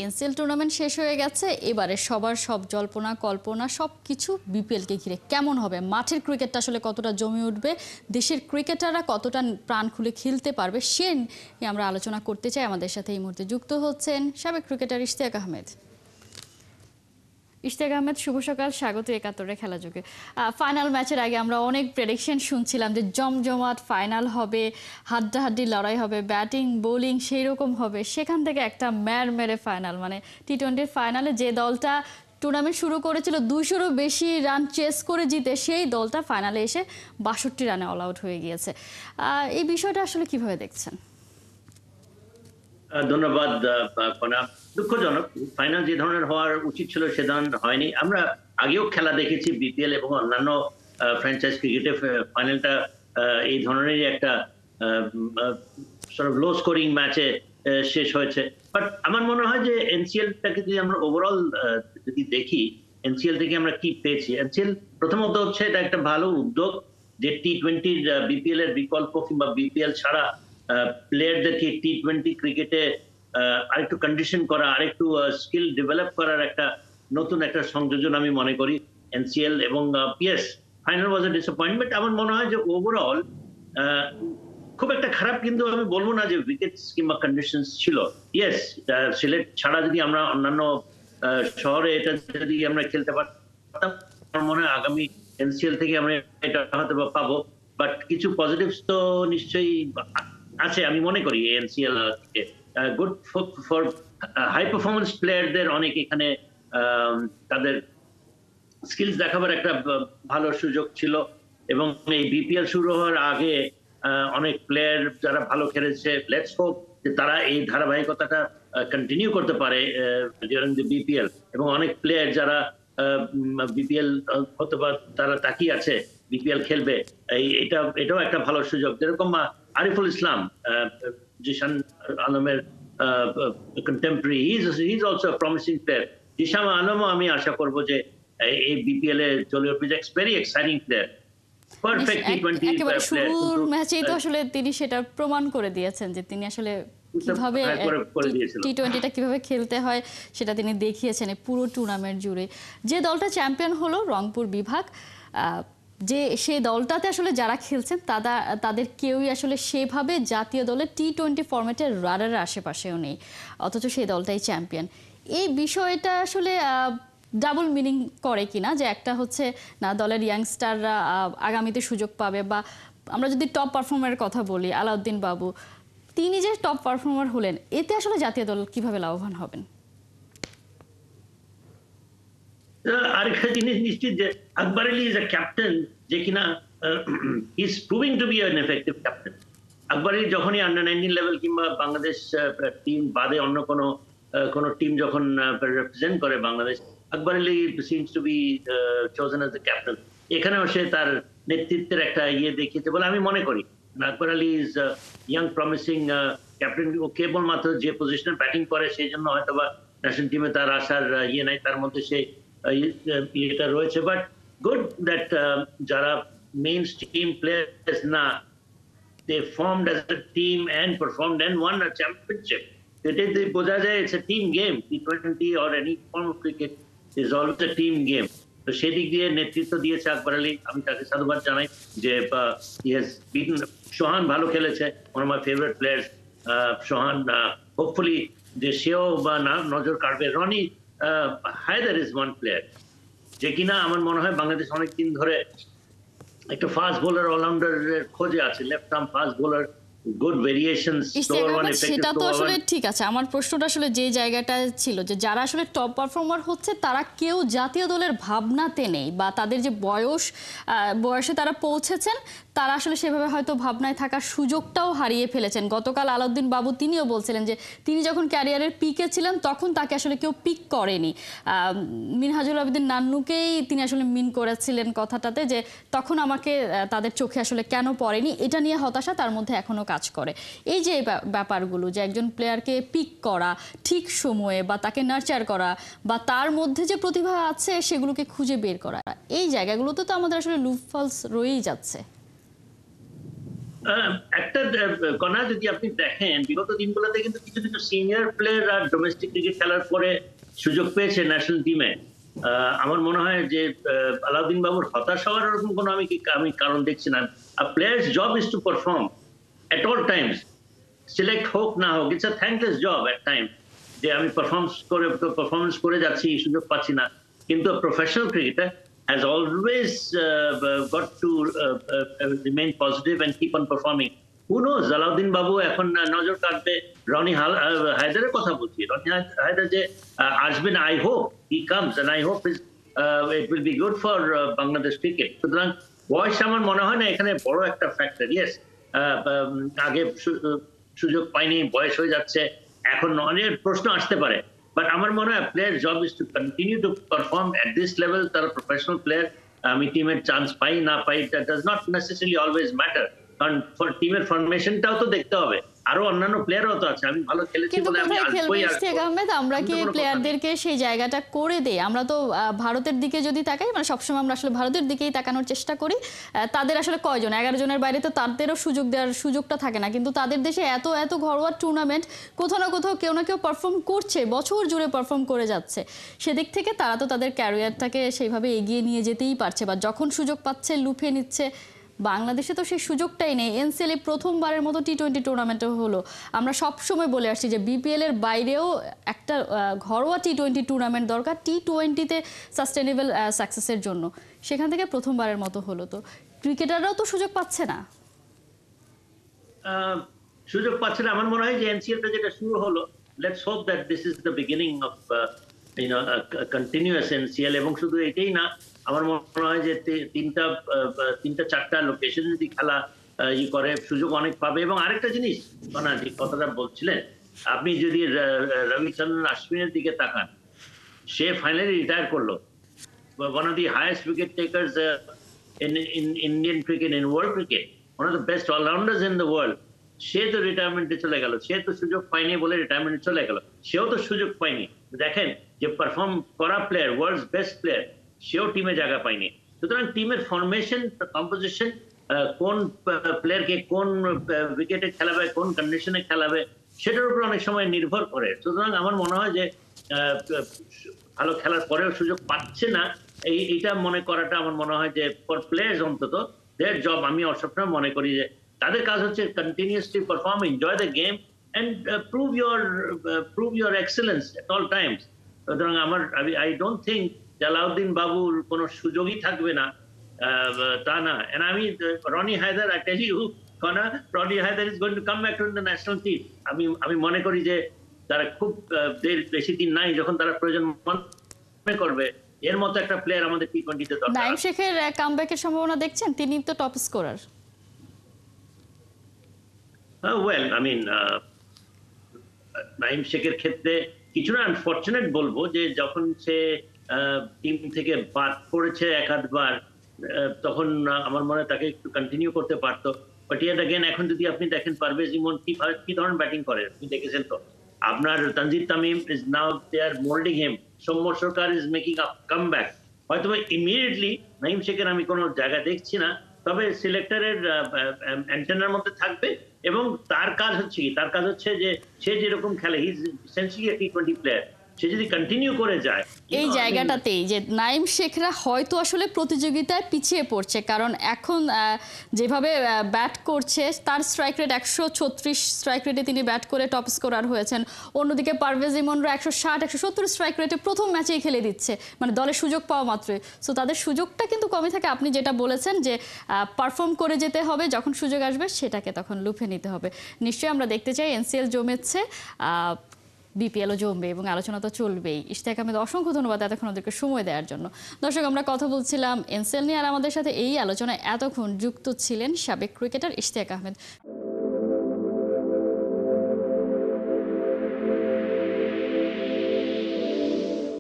NCL tournament শেষ হয়ে গেছে, এবারে সবার সব জল্পনা কল্পনা সব কিছু বিপিএলকে ঘিরে। কেমন হবে মাঠের ক্রিকেটটা, আসলে কতটা জমে উঠবে, দেশের ক্রিকেটাররা কতটা প্রাণ খুলে খেলতে পারবে, সে নিয়ে আমরা আলোচনা করতে চাই। আমাদের সাথে এই মুহূর্তে যুক্ত হচ্ছেন সাবেক ক্রিকেটার ইশতিয়াক আহমেদ। ইশতিয়াক আহমেদ, শুভ সকাল, স্বাগত একাত্তরে খেলা যুগে। ফাইনাল ম্যাচের আগে আমরা অনেক প্রেডিকশন শুনছিলাম যে জমজমাট ফাইনাল হবে, হাড্ডাহাড্ডি লড়াই হবে, ব্যাটিং বোলিং সেই রকম হবে। সেখান থেকে একটা মেরে ফাইনাল, মানে টি-20 ফাইনালে যে দলটা টুর্নামেন্ট শুরু করেছিল 200-রও বেশি রান চেস করে জিতে, সেই দলটা ফাইনালে এসে 62 রানে অল আউট হয়ে গিয়েছে। এই বিষয়টা আসলে কিভাবে দেখছেন? ধন্যবাদ কনা। দুঃখজনক, ফাইনাল যে ধরনের হওয়ার উচিত ছিল সে ধরনের হয়নি। আমরা আগেও খেলা দেখেছি বিপিএল এবং অন্যান্য ফ্র্যাঞ্চাইজ ক্রিকেটে ফাইনালটা এই ধরনেরই একটা লো স্কোরিং ম্যাচে শেষ হয়েছে। বাট আমার মনে হয় যে এনসিএলটাকে যদি আমরা ওভারঅল যদি দেখি, এনসিএল থেকে আমরা কি পেয়েছি। এনসিএল প্রথমত হচ্ছে এটা একটা ভালো উদ্যোগ যে টি-20 বিপিএল এর বিকল্প কিংবা বিপিএল ছাড়া প্লেয়ারদেরকে টি-20 ক্রিকেটে আরেকটু কন্ডিশন করা, আরেকটু স্কিল ডেভেলপ করার একটা নতুন একটা সংযোজন আমি মনে করি এনসিএল। এবং ইয়েস, ফাইনাল ওয়াজ এ ডিসঅ্যাপয়েন্টমেন্ট। আমার মনে হয় যে ওভারঅল খুব একটা খারাপ কিন্তু আমি বলবো না যে উইকেটস কিংবা কন্ডিশনস ছিল। ইয়েস, সিলেট ছাড়া যদি আমরা অন্যান্য শহরে এটা যদি আমরা খেলতে পারতাম, আমার মনে হয় আগামী এনসিএল থেকে আমরা এটা হয়তো পাবো। বাট কিছু পজিটিভস তো নিশ্চয়ই আছে আমি মনে করি এনসিএল থেকে। গুড ফর হাই পারফরমেন্স প্লেয়ারদের অনেক এখানে তাদের স্কিলস দেখাবার একটা ভালো সুযোগ ছিল। এবং এই বিপিএল শুরু হওয়ার আগে অনেক প্লেয়ার যারা ভালো খেলেছে, লেটস হোপ যে তারা এই ধারাবাহিকতাটা কন্টিনিউ করতে পারে ডিউরিং দ্য বিপিএল। এবং অনেক প্লেয়ার যারা বিপিএল হতে পারে তারা তাকিয়ে আছে বিপিএল খেলবে, এটাও একটা ভালো সুযোগ। যেরকম আরিফুল ইসলাম, জিশান আলমের contemporary, he is also promising player. Zishan আলমও আমি আশা করবো যে এই বিপিএল এ চলে উঠবে, ভেরি এক্সাইটিং প্লেয়ার। একেবারে শুরুর ম্যাচেই তো আসলে তিনি সেটা প্রমাণ করে দিয়েছেন যে তিনি আসলে কিভাবে টি-20টা কিভাবে খেলতে হয় সেটা তিনি দেখিয়েছেন পুরো টুর্নামেন্ট জুড়ে। যে দলটা চ্যাম্পিয়ন হলো রংপুর বিভাগ, যে সেই দলটাতে আসলে যারা খেলছেন তাদের কেউই আসলে সেভাবে জাতীয় দলের টি-20 ফরম্যাটের রাডারের আশেপাশেও নেই, অথচ সেই দলটাই চ্যাম্পিয়ন। এই বিষয়টা আসলে ডাবল মিনিং করে কিনা, যে একটা হচ্ছে না দলের ইয়াংস্টাররা আগামীতে সুযোগ পাবে, বা আমরা যদি টপ পারফর্মারের কথা বলি আলাউদ্দিন বাবু, তিনি যে টপ পারফর্মার হলেন, এতে আসলে জাতীয় দল কিভাবে লাভবান হবেন? আরেকটা জিনিস নিশ্চিত যে Akbar Ali is a captain, যে কিনা he is proving to be an effective captain. Akbar Ali যখনই আন্ডার 19 লেভেল কিংবা বাংলাদেশ টিম বাদে অন্য কোনো টিম যখন রিপ্রেজেন্ট করে Bangladesh, Akbar Ali seems to be chosen as the captain. এখানেও সে তার নেতৃত্বের একটা দেখিয়েছে বলে আমি মনে করি। Akbar Ali is young promising captain. ও কেবলমাত্র যে পজিশনে ব্যাটিং করে সেই জন্য হয়তো বা ন্যাশনাল টিমে তার আসার নাই, তার মধ্যে সে এটা রয়েছে। বাট গুড দ্যাট যারা মেইন স্ট্রিম প্লেয়ার্স না, they formed as a team and performed and won a championship. এটাতে বোঝা যায় it's a team game. T20 or any form of cricket is always a team game. তো সেদিক দিয়ে নেতৃত্ব দিয়েছে আকবর আলী, আমি তাকে সাধুবাদ জানাই যে he has beaten সোহান, ভালো খেলেছে, one of my favorite players Sohan. Hopefully যে সেও বা নজর কাটবে। Rony Haider is one player যে কিনা আমার মনে হয় বাংলাদেশ অনেকদিন ধরে একটা ফাস্ট বোলার অলরাউন্ডারের খোঁজে আছে, left arm fast bowler, good variations, slower one effective. সেটা তো আসলে ঠিক আছে। আমার প্রশ্নটা আসলে যে জায়গাটা ছিল যে যারা আসলে টপ পারফর্মার হচ্ছে তারা কেউ জাতীয় দলের ভাবনাতে নেই, বা তাদের যে বয়সে তারা পৌঁছেছেন তারা আসলে সেভাবে হয়তো ভাবনায় থাকার সুযোগটাও হারিয়ে ফেলেছেন। গতকাল আলাউদ্দিন বাবু তিনিও বলছিলেন যে তিনি যখন ক্যারিয়ারের পিকে ছিলেন তখন তাকে আসলে কেউ পিক করেনি। মিনহাজুল আবেদিন নান্নুকেই তিনি আসলে মিন করেছিলেন কথাটাতে, যে তখন আমাকে তাদের চোখে আসলে কেন পড়েনি, এটা নিয়ে হতাশা তার মধ্যে এখনো কাজ করে। এই যে ব্যাপারগুলো, যে একজন প্লেয়ারকে পিক করা ঠিক সময়ে, বা তাকে নার্চার করা, বা তার মধ্যে যে প্রতিভা আছে সেগুলোকে খুঁজে বের করা, এই জায়গাগুলোতে তো আমাদের আসলে লুপহোলস রয়েই যাচ্ছে। একটা কণা যদি আপনি দেখেন বিগত দিনগুলোতে কিন্তু কিছু কিছু সিনিয়র প্লেয়ার আর ডোমেস্টিক ক্রিকেট খেলার পরে সুযোগ পেয়েছে ন্যাশনাল টিমে। আমার মনে হয় যে আলাউদ্দিন বাবুর হতাশ হওয়ার এরকম কোনো আমি কারণ দেখছি না। Players job is two perform at all Times, select হোক না হোক। It's a thankless job at time যে আমি পারফরমেন্স করে যাচ্ছি, সুযোগ পাচ্ছি না। কিন্তু professional cricketer has always got to remain positive and keep on performing. Who knows, Alauddin বাবু এখন নজর কাটবে রনি হায়দারের কথা বলছি। রনি হায়দার যে আসবেন, I hope he comes and I hope it will be good for Bangladesh cricket. সুতরাং বয়স আমার মনে হয় না এখানে বড় একটা ফ্যাক্টর। ইয়েস, আগে সুযোগ পাইনি, বয়স হয়ে যাচ্ছে, এখন অনেক প্রশ্ন আসতে পারে। বাট আমার মনে হয় player job is to continue to perform at this level. তারা প্রফেশনাল প্লেয়ার, আমি টিমের চান্স পাই না পাই that does not necessarily always matter. কারণ টিমের ফরমেশনটাও তো দেখতে হবে, আরো অন্যান্য প্লেয়ারও তো আছে। আমি ভালো খেলেছি বলে আমি আসবই। ইশতিয়াক আহমেদ, আমরা কি প্লেয়ারদেরকে সেই জায়গাটা করে দেই? আমরা তো ভারতের দিকে যদি তাকাই, মানে সবসময় আমরা আসলে ভারতের দিকেই তাকানোর চেষ্টা করি। তাদের আসলে কয়জন, 11 জনের বাইরে তো তাদেরও সুযোগ দেওয়ার সুযোগটা থাকে না। কিন্তু তাদের দেশে এত এত ঘরোয়া টুর্নামেন্ট, কোথাও না কোথাও কেউ না কেউ পারফর্ম করছে, বছর জুড়ে পারফর্ম করে যাচ্ছে। সেদিক থেকে তারা তো তাদের ক্যারিয়ারটাকে সেইভাবে এগিয়ে নিয়ে যেতেই পারছে, বা যখন সুযোগ পাচ্ছে লুফে নিচ্ছে। বাংলাদেশে তো সেই সুযোগটাই নেই। এনসিএল প্রথমবারের মতো টি-20 টুর্নামেন্টে হলো। আমরা সব সময় বলে আসছি যে বিপিএল এর বাইরেও একটা ঘরোয়া টি-20 টুর্নামেন্ট দরকার টি-20তে সাস্টেনেবল সাকসেসের জন্য। সেখান থেকে প্রথমবারের মতো হলো। তো ক্রিকেটাররাও তো সুযোগ পাচ্ছে না। সুযোগ পাচ্ছে না। আমার মনে হয় যে এনসিএলটা যেটা শুরু হলো, let's hope that this is the beginning of continuous NCL. এবং শুধু এটাই না, আমার মনে হয় যে তিনটা চারটা লোকেশন যদি খেলা করে সুযোগ অনেক পাবে। এবং আরেকটা জিনিস, কথাটা বলছিলেন আপনি, যদি রবিচন্দ্রন অশ্বিনের দিকে তাকান, সে ফাইনালি রিটায়ার করলো। One of the highest wicket takers in Indian cricket, in world cricket, one of the best all-rounders in the world. সে তো রিটায়ারমেন্টে চলে গেল, সে তো সুযোগ পায়নি বলে রিটায়ারমেন্টে চলে গেল। সেও তো সুযোগ পায়নি। দেখেন যে পারফর্ম করা প্লেয়ার, ওয়ার্ল্ডস বেস্ট প্লেয়ার, সেও টিমে জায়গা পায়নি। সুতরাং টিমের ফরমেশন, কম্পোজিশন, কোন প্লেয়ারকে কোন উইকেটে খেলাবে, কোন কন্ডিশনে খেলাবে, সেটার উপর অনেক সময় নির্ভর করে। সুতরাং আমার মনে হয় যে ভালো খেলার পরেও সুযোগ পাচ্ছে না, এইটা মনে করাটা আমার মনে হয় যে ফর প্লেয়ার্স অন্তত দেয়ার জব, আমি সবসময় মনে করি যে তাদের কাজ হচ্ছে continuously perform, enjoy the game and prove your excellence at all times. সুতরাং আই ডোন্ট থিঙ্ক আলাউদ্দিন বাবুর কোনো সুযোগই থাকবে না, তা না। এন্ড আমি Rony Haider, I tell you কনা, Rony Haider is going to come back to the national team. আমি মনে করি যে তারা খুব বেশি দিন নাই যখন তারা প্রয়োজন মনে করবে এর মতো একটা প্লেয়ার আমাদের টি-20 তে দরকার। নাইম শেখের কামব্যাকের সম্ভাবনা দেখছেন? তিনি তো top scorer. Well, I mean Naim শেখের ক্ষেত্রে কিছুটা আনফরচুনেট বলবো যে যখন সে টিম থেকে বাদ পড়েছে এক আধবার, তখন আমার মনে হয় তাকে একটু কন্টিনিউ করতে পারতো। বাট ইয়াট अगेन এখন যদি আপনি দেখেন পারভেজ ইমন কি ধরনের ব্যাটিং করে আপনি দেখেছেন তো। আপনার Tanzid Tamim is now they are moulding him, Soumya Sarkar is making a comeback. হয়তো ইমিডিয়েটলি নাইম শেখের আমি কোনো জায়গা দেখছি না, তবে সিলেক্টরের অ্যান্টেনার মধ্যে থাকবে। এবং তার কাজ হচ্ছে যে সে যেরকম খেলে, হি ইজ এসেনশিয়ালি a টি-20 প্লেয়ার, সে যদি কন্টিনিউ করে যায় এই জায়গাটাতেই যে নাইম শেখরা হয়তো আসলে প্রতিযোগিতায় পিছিয়ে পড়ছে। কারণ এখন যেভাবে ব্যাট করছে, তার স্ট্রাইক রেট 136 স্ট্রাইক রেটে তিনি ব্যাট করে টপ স্কোরার হয়েছেন। অন্যদিকে পারভেজ ইমনরা 160-170 স্ট্রাইক রেটে প্রথম ম্যাচেই খেলে দিচ্ছে, মানে দলে সুযোগ পাওয়া মাত্রই। সো তাদের সুযোগটা কিন্তু কমই থাকে। আপনি যেটা বলেছেন যে পারফর্ম করে যেতে হবে, যখন সুযোগ আসবে সেটাকে তখন লুফে নিতে হবে। নিশ্চয়ই আমরা দেখতে চাই এনসিএল জমেছে, বিপিএলও জমবে এবং আলোচনা তো চলবেই। ইশতিয়াক আহমেদ, অসংখ্য ধন্যবাদ এতক্ষণ ওদেরকে সময় দেওয়ার জন্য। দর্শক, আমরা কথা বলছিলাম এনসিএল নিয়ে, আর আমাদের সাথে এই আলোচনায় এতক্ষণ যুক্ত ছিলেন সাবেক ক্রিকেটার ইশতিয়াক আহমেদ।